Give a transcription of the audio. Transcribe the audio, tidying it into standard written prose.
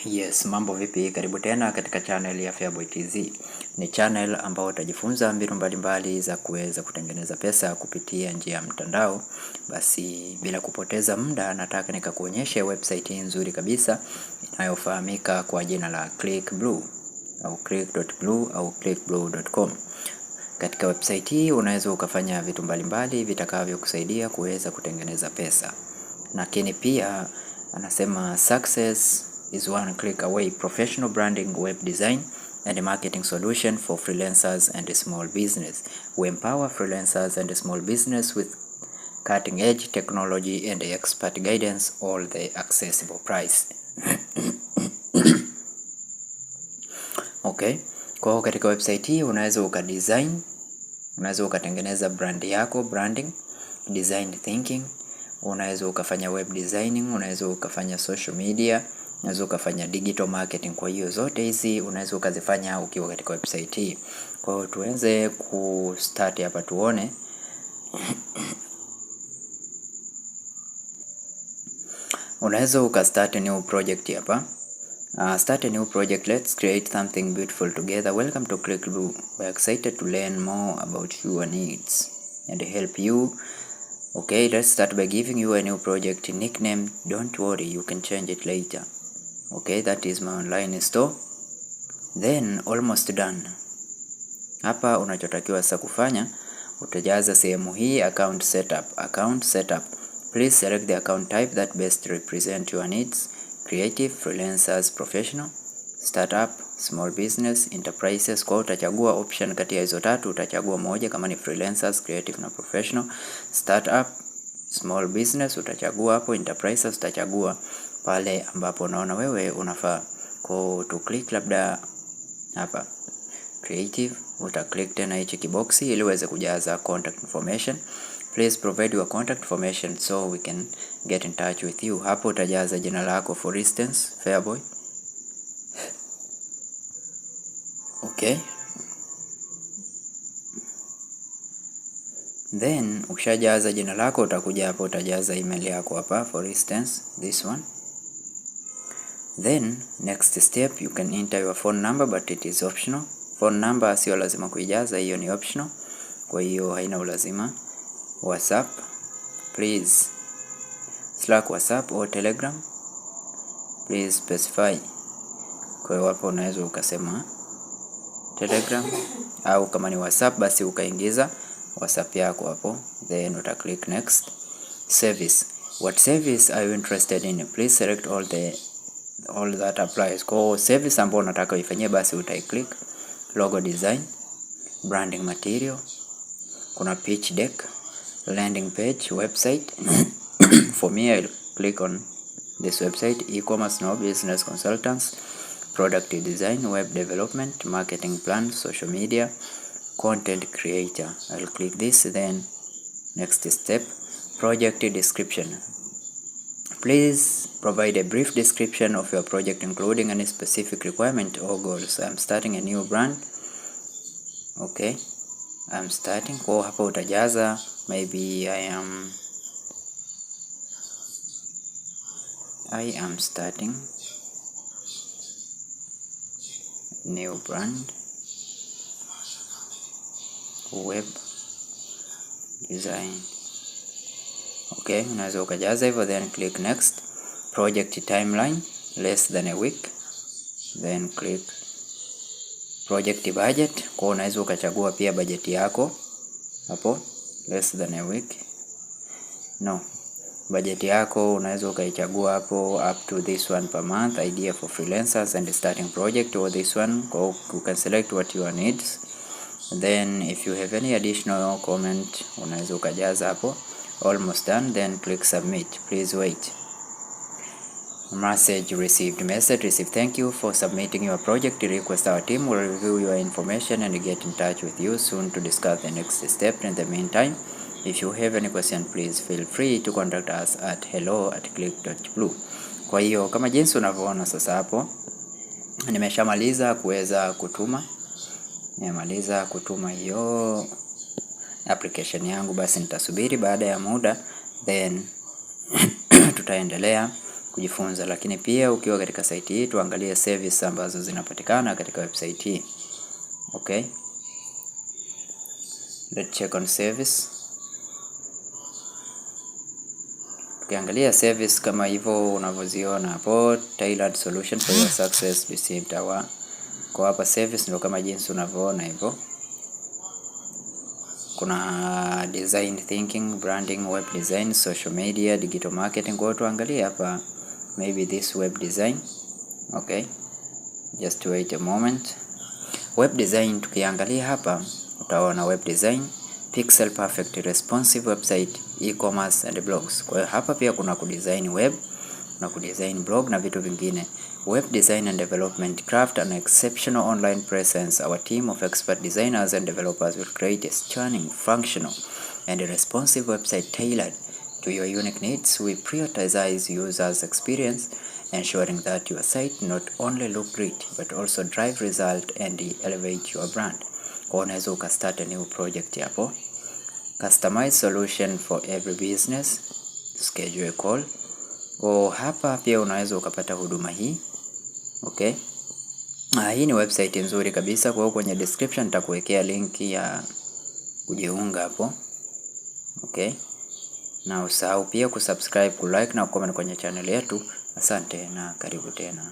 Yes, mambo vipi? Karibu tena katika channel ya Feaboy TZ. Ni channel ambao utajifunza mbinu mbalimbali za kuweza kutengeneza pesa kupitia njia ya mtandao. Basi bila kupoteza muda, nataka nikakuonyesha website nzuri kabisa inayofahamika kwa jina la clickblue au click.blue au clickblue.com. Katika website hii unaweza ukafanya vitu mbalimbali vitakavyokusaidia kuweza kutengeneza pesa. Lakini pia anasema success is one click away, professional branding, web design and marketing solution for freelancers and small business. We empower freelancers and small business with cutting edge technology and expert guidance, all the accessible price. Okay, kwa katika website hii unaweza ukatengeneza brand yako, branding, design thinking, unaweza ukafanya web designing, unaweza ukafanya social media, unaweza ukafanya digital marketing. Kwa hiyo zote hizi unaweza ukazifanya ukiwa katika website hii. Kwa hiyo tuanze start hapa tuone. Unaweza start a new project hapa. Start a new project. Let's create something beautiful together. Welcome to Clickblue. We're excited to learn more about your needs and help you. Okay, let's start by giving you a new project nickname. Don't worry, you can change it later. Okay, that is my online store. Then almost done. Hapa unachotakiwa sasa kufanya, utajaza sehemu hii account setup. Please select the account type that best represent your needs: creative, freelancers, professional, startup, small business, enterprises. Kwa utachagua option kati ya hizo tatu, utachagua moja. Kama ni freelancers, creative na professional. Startup, small business utachagua hapo. Enterprises utachagua pale ambapo unaona wewe unafaa. Kwa tu click labda hapa creative, uta click tena hichi kiboxi ili uweze kujaza contact information. Please provide your contact information so we can get in touch with you. Hapo utajaza jina lako, for instance Feaboy. Okay, then ukishajaza jina lako utakuja hapo utajaza email yako hapa, for instance this one. Then next step, you can enter your phone number but it is optional. Phone number sio lazima kuijaza, hiyo ni optional, kwa hiyo haina ulazima. WhatsApp, please Slack, WhatsApp or Telegram, please specify. Kwa hiyo hapo unaweza ukasema Telegram, au kama ni WhatsApp basi ukaingiza WhatsApp yako hapo, then uta click next. Service, what service are you interested in? Please select all that applies. Kwa service ambayo unataka uifanyie basi utai click. Logo design, branding material, kuna pitch deck, landing page, website. For me, I'll click on this website: e-commerce, no business consultants, product design, web development, marketing plan, social media, content creator. I'll click this. Then next step, project description. Please provide a brief description of your project including any specific requirement or goals. I'm starting a new brand. Okay, I'm starting. Kwa hapa utajaza maybe I am starting new brand, web design. Okay, unaweza ukajaza hivyo, then click next. Project timeline, less than a week, then click project budget. Kwa unaweza ukachagua pia budget yako hapo, less than a week. No, budget yako unaweza ukaichagua hapo, up to this one per month, idea for freelancers and starting project, or this one. Kwa you can select what your needs. Then if you have any additional comment unaweza ukajaza hapo. Almost done, then click submit. Please wait. Message received. Message received. Thank you for submitting your project request. Our team will review your information and get in touch with you soon to discuss the next step. In the meantime, if you have any question, please feel free to contact us at hello@click.blue. Kwa hiyo kama jinsi unavyoona sasa hapo nimeshamaliza kuweza kutuma. Nimemaliza kutuma hiyo application yangu, basi nitasubiri baada ya muda then tutaendelea kujifunza. Lakini pia ukiwa katika site hii, tuangalie service ambazo zinapatikana katika website hii. Okay, let's check on service. Ukiangalia service kama hivyo unavyoziona hapo, tailored solution for your success received our. Kwa hapa service ndio kama jinsi unavyoona hivyo. Kuna design thinking, branding, web design, social media, digital marketing. Kwa hiyo tuangalie hapa maybe this web design. Okay, just wait a moment. Web design tukiangalia hapa utaona web design, pixel perfect responsive website, e-commerce and blogs. Kwa hiyo hapa pia kuna kudesign web na kudesign blog na vitu vingine. Web design and development, craft an exceptional online presence. Our team of expert designers and developers will create a stunning, functional and responsive website tailored to your unique needs. We prioritize users' experience, ensuring that your site not only look great but also drive result and elevate your brand. Kwa unaweza ukastart a new project hapo. Customize solution for every business. Schedule a call. Kwa hapa pia unaweza ukapata huduma hii. Okay. Hii ni website nzuri kabisa. Kwa hiyo kwenye description nitakuwekea link ya kujiunga hapo. Okay. Na usahau pia kusubscribe, kulike na kucomment kwenye channel yetu. Asante na karibu tena.